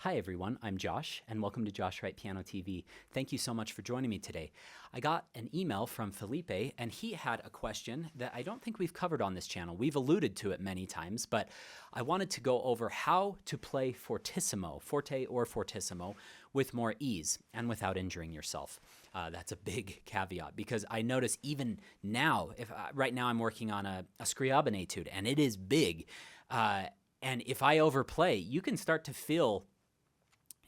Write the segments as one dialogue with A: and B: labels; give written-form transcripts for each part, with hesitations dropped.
A: Hi everyone, I'm Josh, and welcome to Josh Wright Piano TV. Thank you so much for joining me today. I got an email from Felipe, and he had a question that I don't think we've covered on this channel. We've alluded to it many times, but I wanted to go over how to play Fortissimo, forte or Fortissimo, with more ease and without injuring yourself. That's a big caveat, because I notice even now, right now I'm working on a Scriabin etude, and it is big. And if I overplay, you can start to feel,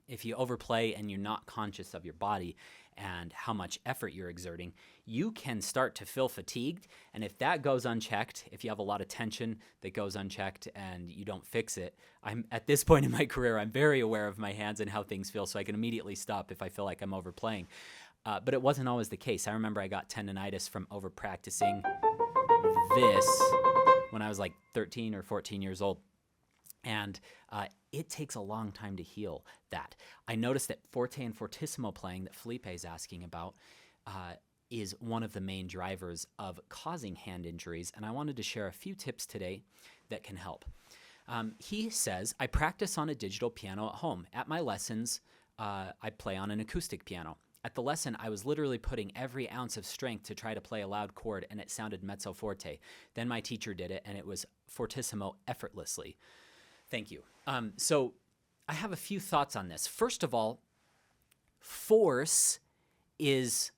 A: if you overplay and you're not conscious of your body and how much effort you're exerting, you can start to feel fatigued. And if that goes unchecked, if you have a lot of tension that goes unchecked and you don't fix it, I'm at this point in my career, I'm very aware of my hands and how things feel, so I can immediately stop if I feel like I'm overplaying. But it wasn't always the case. I remember I got tendonitis from over practicing this when I was like 13 or 14 years old. And it takes a long time to heal that. I noticed that forte and fortissimo playing that Felipe is asking about is one of the main drivers of causing hand injuries, and I wanted to share a few tips today that can help. He says, I practice on a digital piano at home. At my lessons, I play on an acoustic piano. At the lesson, I was literally putting every ounce of strength to try to play a loud chord, and it sounded mezzo forte. Then my teacher did it, and it was fortissimo effortlessly. Thank you. So I have a few thoughts on this. First of all, force is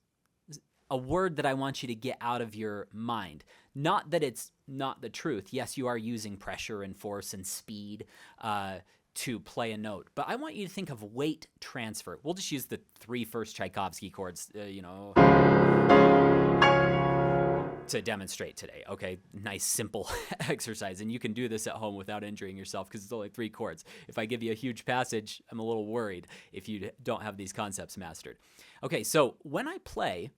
A: a word that I want you to get out of your mind. Not that it's not the truth. Yes, you are using pressure and force and speed to play a note, but I want you to think of weight transfer. We'll just use the three first Tchaikovsky chords, to demonstrate today. Okay, nice simple exercise, and you can do this at home without injuring yourself because it's only 3 chords. If I give you a huge passage, I'm a little worried if you don't have these concepts mastered. Okay, so when I play,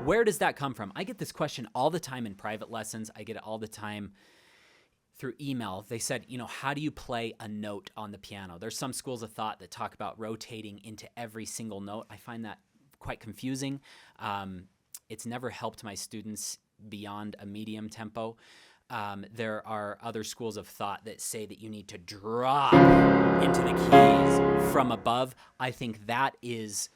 A: where does that come from? I get this question all the time in private lessons. I get it all the time through email. They said, how do you play a note on the piano? There's some schools of thought that talk about rotating into every single note. I find that quite confusing. It's never helped my students beyond a medium tempo. There are other schools of thought that say that you need to drop into the keys from above. I think that is,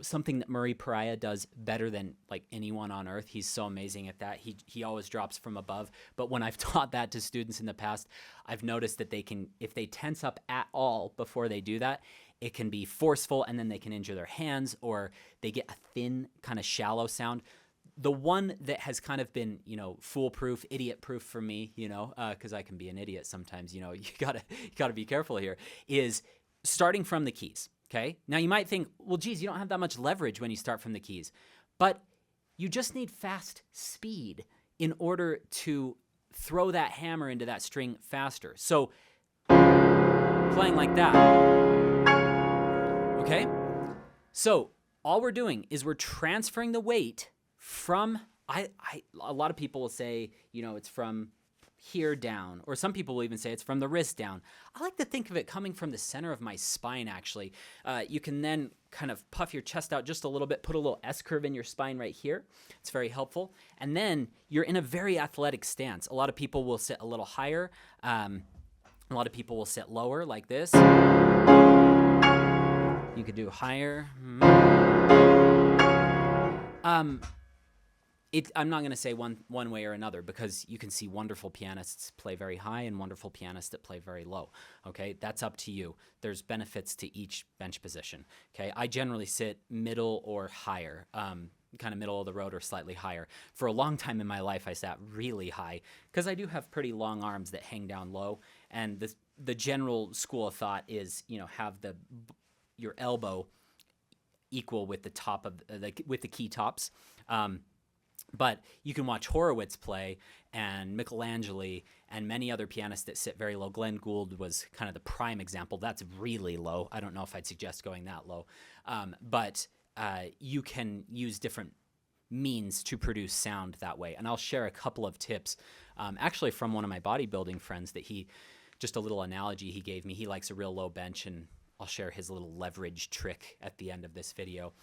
A: something that Murray Pariah does better than like anyone on earth. He's so amazing at that. He always drops from above. But when I've taught that to students in the past, I've noticed that they can, if they tense up at all before they do that, it can be forceful, and then they can injure their hands, or they get a thin, kind of shallow sound. The one that has kind of been, foolproof, idiot-proof for me, because I can be an idiot sometimes, you gotta be careful here, is starting from the keys, okay? Now, you might think, well, geez, you don't have that much leverage when you start from the keys, but you just need fast speed in order to throw that hammer into that string faster. So, playing like that. Okay, so all we're doing is we're transferring the weight from, a lot of people will say, it's from here down, or some people will even say it's from the wrist down. I like to think of it coming from the center of my spine, actually. You can then kind of puff your chest out just a little bit, put a little S-curve in your spine right here. It's very helpful. And then you're in a very athletic stance. A lot of people will sit a little higher. A lot of people will sit lower like this. You could do higher. I'm not going to say one way or another, because you can see wonderful pianists play very high and wonderful pianists that play very low. Okay, that's up to you. There's benefits to each bench position. Okay, I generally sit middle or higher, kind of middle of the road or slightly higher. For a long time in my life, I sat really high because I do have pretty long arms that hang down low. And the general school of thought is, have your elbow equal with the top of with the key tops. But you can watch Horowitz play, and Michelangelo, and many other pianists that sit very low. Glenn Gould was kind of the prime example. That's really low. I don't know if I'd suggest going that low. But you can use different means to produce sound that way. And I'll share a couple of tips, actually from one of my bodybuilding friends, that just a little analogy he gave me. He likes a real low bench, and I'll share his little leverage trick at the end of this video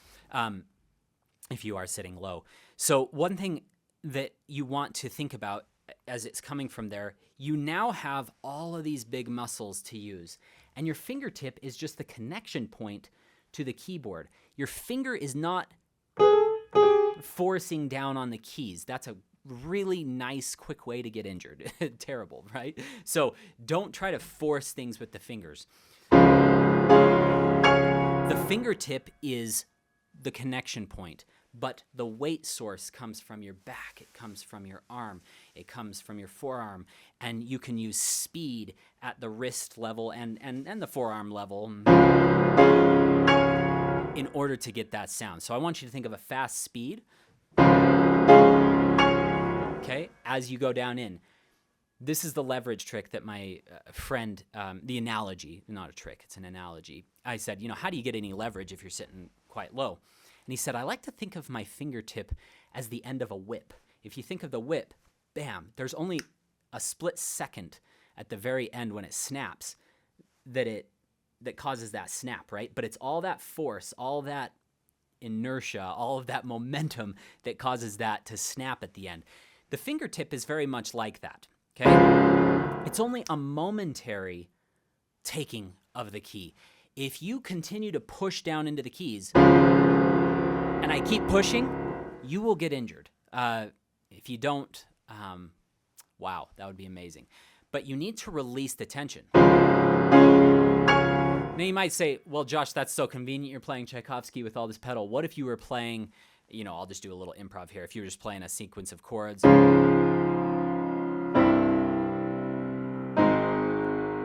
A: if you are sitting low. So one thing that you want to think about as it's coming from there, you now have all of these big muscles to use. And your fingertip is just the connection point to the keyboard. Your finger is not forcing down on the keys. That's a really nice, quick way to get injured. Terrible, right? So don't try to force things with the fingers. The fingertip is the connection point, but the weight source comes from your back. It comes from your arm. It comes from your forearm. And you can use speed at the wrist level and the forearm level in order to get that sound. So I want you to think of a fast speed, okay, as you go down in. This is the leverage trick that my friend, the analogy, not a trick, it's an analogy. I said, how do you get any leverage if you're sitting quite low? And he said, I like to think of my fingertip as the end of a whip. If you think of the whip, bam, there's only a split second at the very end when it snaps that causes that snap, right? But it's all that force, all that inertia, all of that momentum that causes that to snap at the end. The fingertip is very much like that, okay? It's only a momentary taking of the key. If you continue to push down into the keys, and I keep pushing, you will get injured. If you don't, wow, that would be amazing. But you need to release the tension. Now you might say, well, Josh, that's so convenient. You're playing Tchaikovsky with all this pedal. What if you were playing, I'll just do a little improv here. If you were just playing a sequence of chords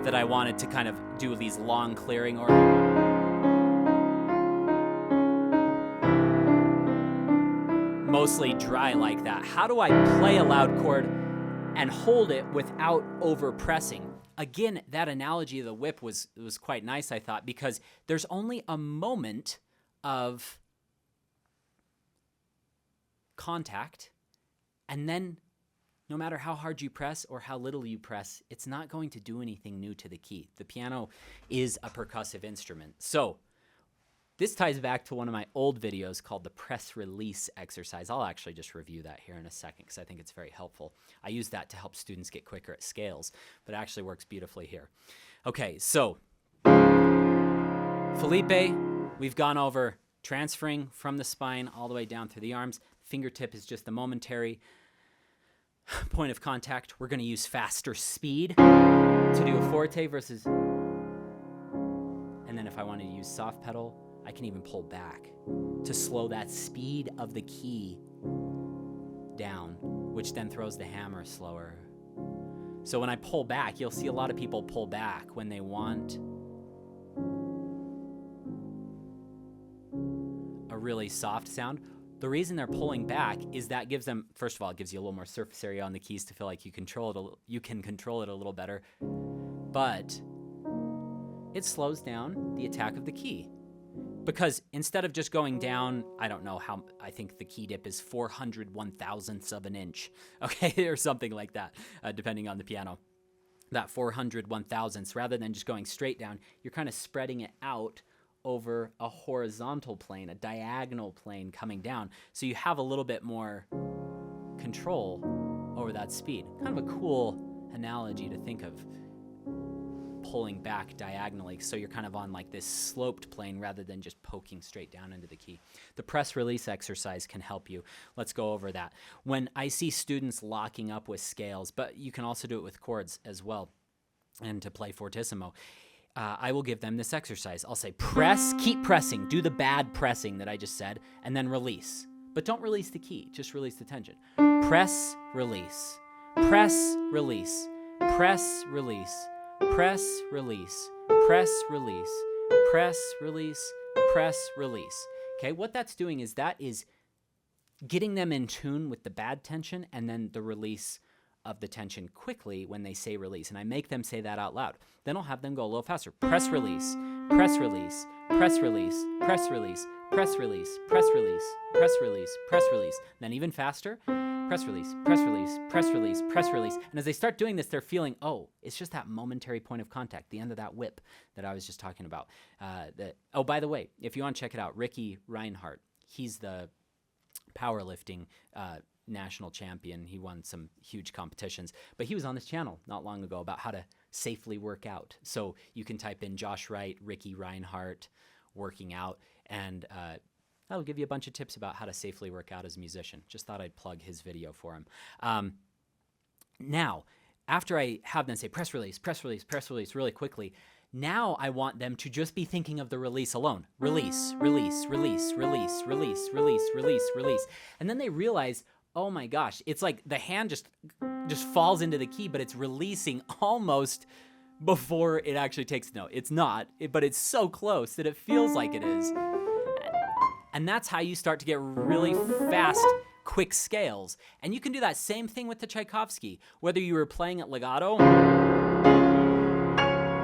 A: that I wanted to kind of do these long clearing or mostly dry like that. How do I play a loud chord and hold it without over pressing? Again, that analogy of the whip was quite nice, I thought, because there's only a moment of contact, and then no matter how hard you press or how little you press, it's not going to do anything new to the key. The piano is a percussive instrument. So this ties back to one of my old videos called the press release exercise. I'll actually just review that here in a second because I think it's very helpful. I use that to help students get quicker at scales, but it actually works beautifully here. Okay, so Felipe, we've gone over transferring from the spine all the way down through the arms. Fingertip is just a momentary point of contact. We're going to use faster speed to do a forte versus, and then if I wanted to use soft pedal, I can even pull back to slow that speed of the key down, which then throws the hammer slower. So when I pull back, you'll see a lot of people pull back when they want a really soft sound. The reason they're pulling back is that gives them, first of all, it gives you a little more surface area on the keys to feel like you can control it a little better, but it slows down the attack of the key. Because instead of just going down, I don't know how, I think the key dip is 400/1000ths of an inch, okay, or something like that, depending on the piano. That 400/1000ths, rather than just going straight down, you're kind of spreading it out over a horizontal plane, a diagonal plane coming down. So you have a little bit more control over that speed. Kind of a cool analogy to think of, pulling back diagonally, so you're kind of on like this sloped plane rather than just poking straight down into the key. The press release exercise can help you. Let's go over that. When I see students locking up with scales, but you can also do it with chords as well, and to play Fortissimo, I will give them this exercise. I'll say press, keep pressing, do the bad pressing that I just said, and then release. But don't release the key, just release the tension. Press, release, press, release, press, release, press, release, press, release, press, release, press, release. Okay, what that's doing is that is getting them in tune with the bad tension and then the release of the tension quickly when they say release. And I make them say that out loud. Then I'll have them go a little faster. Press, release, press, release, press, release, press, release, press, release, press, release, press, release, press, release. Then even faster. Press release, press release, press release, press release. And as they start doing this, they're feeling, oh, it's just that momentary point of contact, the end of that whip that I was just talking about. Oh, by the way, if you want to check it out, Ricky Reinhardt, he's the powerlifting national champion. He won some huge competitions, but he was on this channel not long ago about how to safely work out. So you can type in Josh Wright, Ricky Reinhardt, working out, and that'll give you a bunch of tips about how to safely work out as a musician. Just thought I'd plug his video for him. Now, after I have them say press release, press release, press release really quickly, now I want them to just be thinking of the release alone. Release, release, release, release, release, release, release, release. And then they realize, oh my gosh, it's like the hand just falls into the key, but it's releasing almost before it actually takes the note. It's not, but it's so close that it feels like it is. And that's how you start to get really fast, quick scales. And you can do that same thing with the Tchaikovsky, whether you were playing at legato,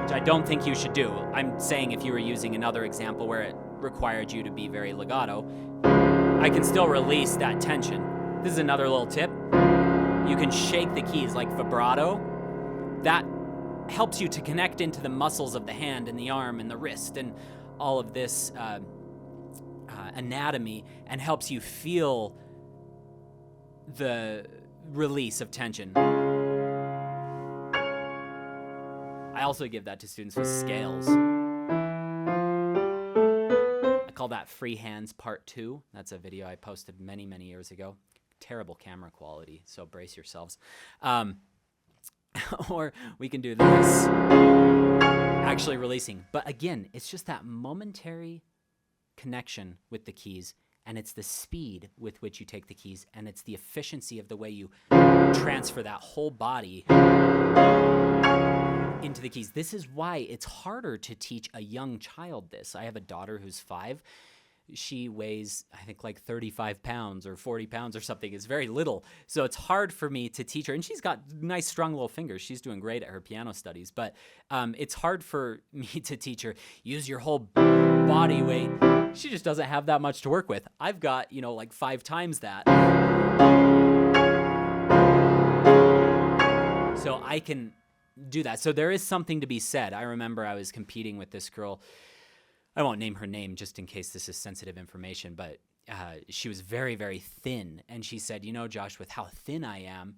A: which I don't think you should do. I'm saying if you were using another example where it required you to be very legato, I can still release that tension. This is another little tip. You can shake the keys like vibrato. That helps you to connect into the muscles of the hand and the arm and the wrist and all of this anatomy, and helps you feel the release of tension. I also give that to students with scales. I call that Free Hands Part 2. That's a video I posted many, many years ago. Terrible camera quality, so brace yourselves. Or we can do this, actually releasing. But again, it's just that momentary connection with the keys, and it's the speed with which you take the keys, and it's the efficiency of the way you transfer that whole body into the keys. This is why it's harder to teach a young child this. I have a daughter who's 5. She weighs, I think, like 35 pounds or 40 pounds or something. It's very little. So it's hard for me to teach her. And she's got nice, strong little fingers. She's doing great at her piano studies. But it's hard for me to teach her, use your whole body weight. She just doesn't have that much to work with. I've got, like 5 times that. So I can do that. So there is something to be said. I remember I was competing with this girl. I won't name her name just in case this is sensitive information, but she was very, very thin. And she said, Josh, with how thin I am,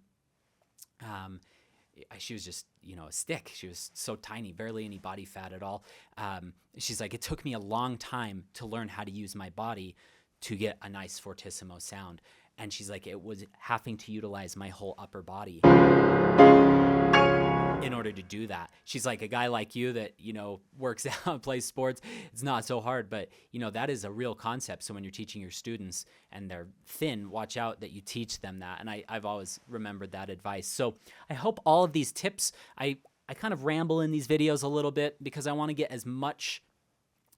A: she was just, a stick. She was so tiny, barely any body fat at all. She's like, it took me a long time to learn how to use my body to get a nice Fortissimo sound. And she's like, it was having to utilize my whole upper body in order to do that. She's like, a guy like you that, works out, plays sports, it's not so hard, but, that is a real concept. So when you're teaching your students and they're thin, watch out that you teach them that. And I've always remembered that advice. So I hope all of these tips, I kind of ramble in these videos a little bit because I want to get as much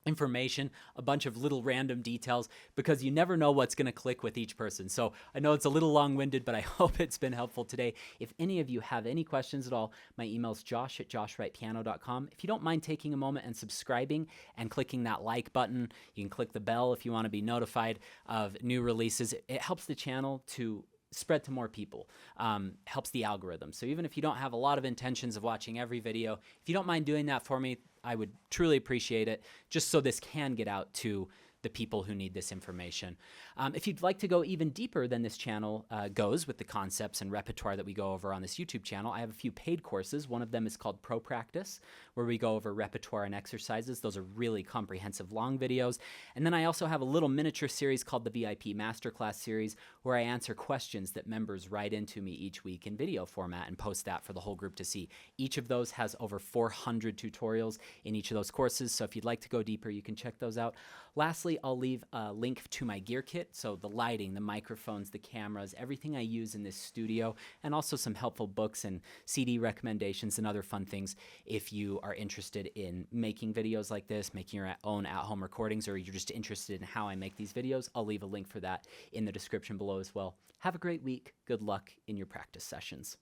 A: information, a bunch of little random details, because you never know what's going to click with each person. So I know it's a little long-winded, but I hope it's been helpful today. If any of you have any questions at all, my email is josh@joshwrightpiano.com. If you don't mind taking a moment and subscribing and clicking that like button, you can click the bell if you want to be notified of new releases. It helps the channel to spread to more people, helps the algorithm. So even if you don't have a lot of intentions of watching every video, if you don't mind doing that for me, I would truly appreciate it, just so this can get out to the people who need this information. If you'd like to go even deeper than this channel goes with the concepts and repertoire that we go over on this YouTube channel, I have a few paid courses. One of them is called Pro Practice, where we go over repertoire and exercises. Those are really comprehensive long videos. And then I also have a little miniature series called the VIP Masterclass series, where I answer questions that members write into me each week in video format and post that for the whole group to see. Each of those has over 400 tutorials in each of those courses, so if you'd like to go deeper, you can check those out. Lastly, I'll leave a link to my gear kit, so the lighting, the microphones, the cameras, everything I use in this studio, and also some helpful books and CD recommendations and other fun things if you are interested in making videos like this, making your own at-home recordings, or you're just interested in how I make these videos. I'll leave a link for that in the description below as well. Have a great week. Good luck in your practice sessions.